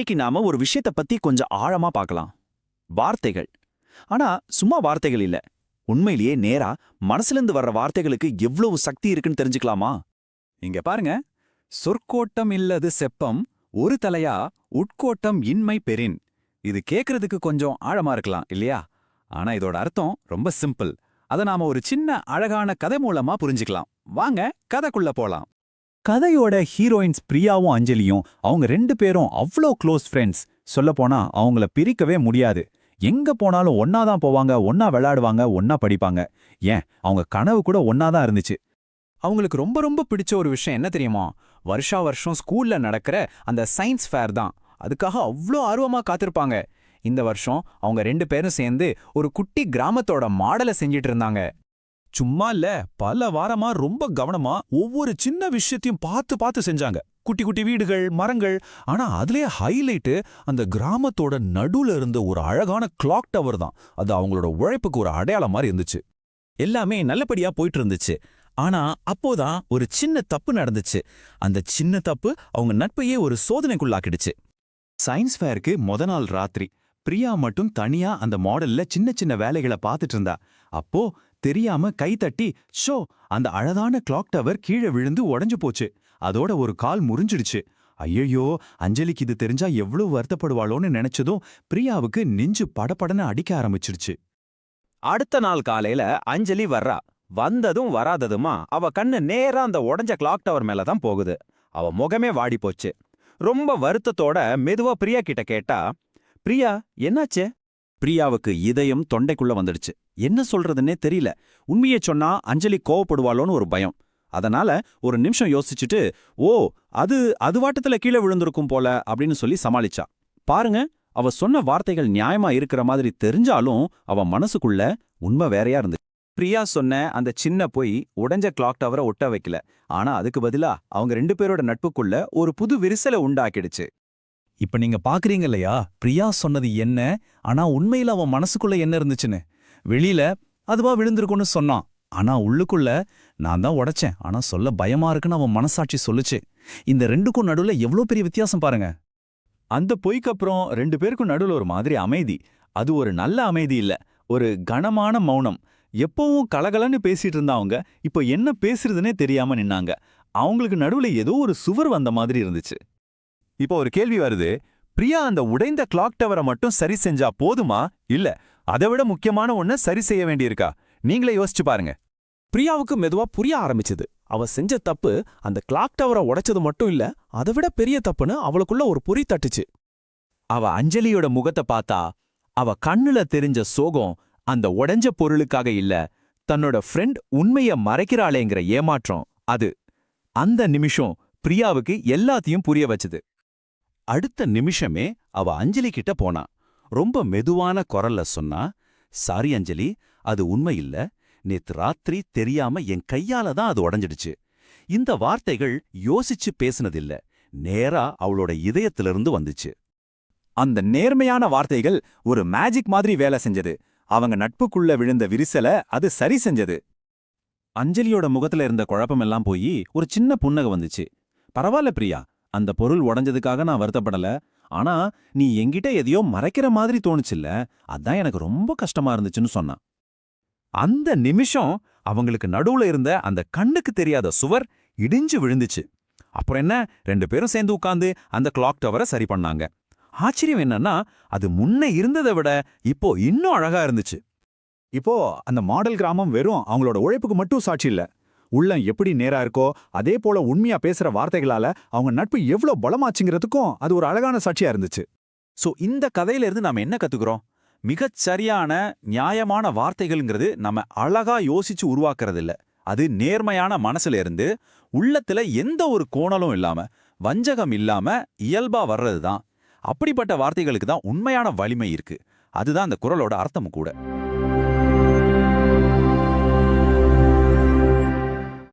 இன்னைக்கு நாம ஒரு விஷயத்தை பத்தி கொஞ்சம் ஆழமா பார்க்கலாம். வார்த்தைகள். ஆனா சும்மா வார்த்தைகள் இல்ல. உண்மையிலேயே நேரா மனசுலேருந்து வர்ற வார்த்தைகளுக்கு எவ்வளவு சக்தி இருக்குன்னு தெரிஞ்சுக்கலாமா? இங்க பாருங்க. சொற்கோட்டம் இல்லது செப்பம் ஒரு தலையா உட்கோட்டம் இன்மை பெறின். இது கேக்குறதுக்கு கொஞ்சம் ஆழமா இருக்கலாம் இல்லையா? ஆனா இதோட அர்த்தம் ரொம்ப சிம்பிள். அத நாம ஒரு சின்ன அழகான கதை மூலமா புரிஞ்சுக்கலாம். வாங்க கதைக்குள்ள போலாம். கதையோட ஹீரோயின்ஸ் பிரியாவும் அஞ்சலியும் அவங்க 2 பேரும் அவ்ளோ க்ளோஸ் ஃப்ரெண்ட்ஸ். சொல்லப்போனா அவங்கள பிரிக்கவே முடியாது. எங்க போனாலும் ஒன்னாதான் போவாங்க, ஒன்னா விளையாடுவாங்க, ஒன்னா படிப்பாங்க. ஏன் அவங்க கனவு கூட ஒன்னாதான் இருந்துச்சு. அவங்களுக்கு ரொம்ப ரொம்ப பிடிச்ச ஒரு விஷயம் என்ன தெரியுமா? வருஷா வருஷம் ஸ்கூல்ல நடக்கிற அந்த சயின்ஸ் ஃபேர் தான். அதுக்காக அவ்ளோ ஆர்வமா காத்திருப்பாங்க. இந்த வருஷம் அவங்க 2 பேரும் சேர்ந்து ஒரு குட்டி கிராமத்தோட மாடலை செஞ்சிட்டு இருந்தாங்க. சும்மா இல்ல, பல வாரமா ரொம்ப கவனமா ஒவ்வொரு சின்ன விஷயத்தையும் பார்த்து பார்த்து செஞ்சாங்க. குட்டி குட்டி வீடுகள், மரங்கள். ஆனா அதுலயே ஹைலைட்டு அந்த கிராமத்தோட நடுவுல இருந்த ஒரு அழகான கிளாக் டவர் தான். அது அவங்களோட உழைப்புக்கு ஒரு அடையாளம் மாதிரி இருந்துச்சு. எல்லாமே நல்லபடியா போயிட்டு இருந்துச்சு. ஆனா அப்போதான் ஒரு சின்ன தப்பு நடந்துச்சு. அந்த சின்ன தப்பு அவங்க நட்பையே ஒரு சோதனைக்குள்ளாக்கிடுச்சு. சயின்ஸ் ஃபேருக்கு நாள் ராத்திரி பிரியா மட்டும் தனியா அந்த மாடல்ல சின்ன சின்ன வேலைகளை பார்த்துட்டு இருந்தா. அப்போ தெரியாம கை தட்டி ஷோ, அந்த அழகான கிளாக் டவர் கீழே விழுந்து உடைஞ்சு போச்சு. அதோட ஒரு கால் முறிஞ்சிடுச்சு. ஐயையோ, அஞ்சலிக்கு இது தெரிஞ்சா எவ்வளவு வருத்தப்படுவாளோன்னு நினைச்சதும் பிரியாவுக்கு நெஞ்சு படபடன்னு அடிக்க ஆரம்பிச்சிடுச்சு. அடுத்த நாள் காலையில அஞ்சலி வர்றா. வந்ததும் வராததுமா அவ கண்ணு நேரா அந்த உடைஞ்ச கிளாக் டவர் மேல தான் போகுது. அவ முகமே வாடி போச்சு. ரொம்ப வருத்தத்தோட மெதுவா பிரியா கிட்ட கேட்டா, பிரியா என்னாச்சே? பிரியாவுக்கு இதயம் தொண்டைக்குள்ள வந்துடுச்சு. என்ன சொல்றதுன்னே தெரியல. உண்மையை சொன்னா அஞ்சலி கோவப்படுவாளோன்னு ஒரு பயம். அதனால ஒரு நிமிஷம் யோசிச்சுட்டு, ஓ அது வாட்டத்துல கீழே விழுந்திருக்கும் போல அப்படின்னு சொல்லி சமாளிச்சா. பாருங்க, அவ சொன்ன வார்த்தைகள் நியாயமா இருக்கிற மாதிரி தெரிஞ்சாலும் அவ மனசுக்குள்ள உண்மை வேறையா இருந்துச்சு. பிரியா சொன்ன அந்த சின்ன பொய் உடைஞ்ச கிளாக் டவரை ஒட்ட வைக்கல. ஆனா அதுக்கு பதிலா அவங்க 2 பேரோட நட்புக்குள்ள ஒரு புது விரிசலை உண்டாக்கிடுச்சு. இப்ப நீங்க பாக்குறீங்க இல்லையா, பிரியா சொன்னது என்ன, ஆனா உண்மையில அவன் மனசுக்குள்ள என்ன இருந்துச்சுன்னு. வெளியில அதுவா விழுந்திருக்கும்னு சொன்னான். ஆனா உள்ளுக்குள்ள நான் தான் உடைச்சேன், ஆனா சொல்ல பயமா இருக்குன்னு அவன் மனசாட்சி சொல்லுச்சு. இந்த 2க்கும் நடுவுல எவ்வளவு பெரிய வித்தியாசம் பாருங்க. அந்த பொய்க்கு அப்புறம் 2 பேருக்கும் நடுவுல ஒரு மாதிரி அமைதி. அது ஒரு நல்ல அமைதி இல்ல, ஒரு கனமான மௌனம். எப்பவும் கலகலன்னு பேசிட்டு இருந்தவங்க இப்போ என்ன பேசுறதுன்னே தெரியாம நின்னாங்க. அவங்களுக்கு நடுவுல ஏதோ ஒரு சுவர் வந்த மாதிரி இருந்துச்சு. இப்போ ஒரு கேள்வி வருது. பிரியா அந்த உடைந்த கிளாக் டவரை மட்டும் சரி செஞ்சா போதுமா, இல்ல அதை விட முக்கியமான ஒன்ன சரி செய்ய வேண்டியிருக்கா? நீங்களே யோசிச்சு பாருங்க. பிரியாவுக்கு மெதுவா புரிய ஆரம்பிச்சது. அவ செஞ்ச தப்பு அந்த கிளாக் டவரை உடைச்சது மட்டும் இல்ல, அதை விட பெரிய தப்புன்னு அவளுக்குள்ள ஒரு புரி தட்டுச்சு. அவ அஞ்சலியோட முகத்தை பார்த்தா அவ கண்ணுல தெரிஞ்ச சோகம் அந்த உடைஞ்ச பொருளுக்காக இல்ல, தன்னோட ஃப்ரெண்ட் உண்மைய மறைக்கிறாளேங்கிற ஏமாற்றம். அது அந்த நிமிஷம் பிரியாவுக்கு எல்லாத்தையும் புரிய வச்சது. அடுத்த நிமிஷமே அவ அஞ்சலி கிட்ட போனா. ரொம்ப மெதுவான குரல்ல சொன்னா, சாரி அஞ்சலி, அது உண்மை இல்ல. நேத்து ராத்திரி தெரியாம என் கையால தான் அது உடைஞ்சிடுச்சு. இந்த வார்த்தைகள் யோசிச்சு பேசுனதில்ல, நேரா அவளோட இதயத்திலிருந்து வந்துச்சு. அந்த நேர்மையான வார்த்தைகள் ஒரு மேஜிக் மாதிரி வேலை செஞ்சது. அவங்க நட்புக்குள்ள விழுந்த விரிசல அது சரி செஞ்சது. அஞ்சலியோட முகத்துல இருந்த குழப்பமெல்லாம் போய் ஒரு சின்ன புன்னகை வந்துச்சு. பரவாயில்ல பிரியா, அந்த பொருள் உடைஞ்சதுக்காக நான் வருத்தப்படல. ஆனா நீ என்கிட்ட எதையோ மறைக்கிற மாதிரி தோணுச்சுல்ல, அதான் எனக்கு ரொம்ப கஷ்டமா இருந்துச்சுன்னு சொன்னான். அந்த நிமிஷம் அவங்களுக்கு நடுவுல இருந்த அந்த கண்ணுக்கு தெரியாத சுவர் இடிஞ்சு விழுந்துச்சு. அப்புறம் என்ன, 2 பேரும் சேர்ந்து உட்கார்ந்து அந்த கிளாக் டவரை சரி பண்ணாங்க. ஆச்சரியம் என்னன்னா, அது முன்ன இருந்ததை விட இப்போ இன்னும் அழகா இருந்துச்சு. இப்போ அந்த மாடல் கிராமம் வெறும் அவங்களோட உழைப்புக்கு மட்டும் சாட்சி இல்ல. உள்ளம் எப்படி நேரா இருக்கோ அதே போல உண்மையா பேசுற வார்த்தைகளால அவங்க நட்பு எவ்வளவு பலமாச்சுங்கிறதுக்கும் அது ஒரு அழகான சாட்சியா இருந்துச்சு. சோ இந்த கதையில இருந்து நாம என்ன கத்துக்கிறோம்? மிகச் சரியான நியாயமான வார்த்தைகள்ங்கிறது நம்ம அழகா யோசிச்சு உருவாக்குறது இல்ல. அது நேர்மையான மனசுல இருந்து உள்ளத்துல எந்த ஒரு கோணலும் இல்லாம, வஞ்சகம் இல்லாம இயல்பா வர்றதுதான். அப்படிப்பட்ட வார்த்தைகளுக்கு தான் உண்மையான வலிமை இருக்கு. அதுதான் அந்த குறளோட அர்த்தமும் கூட.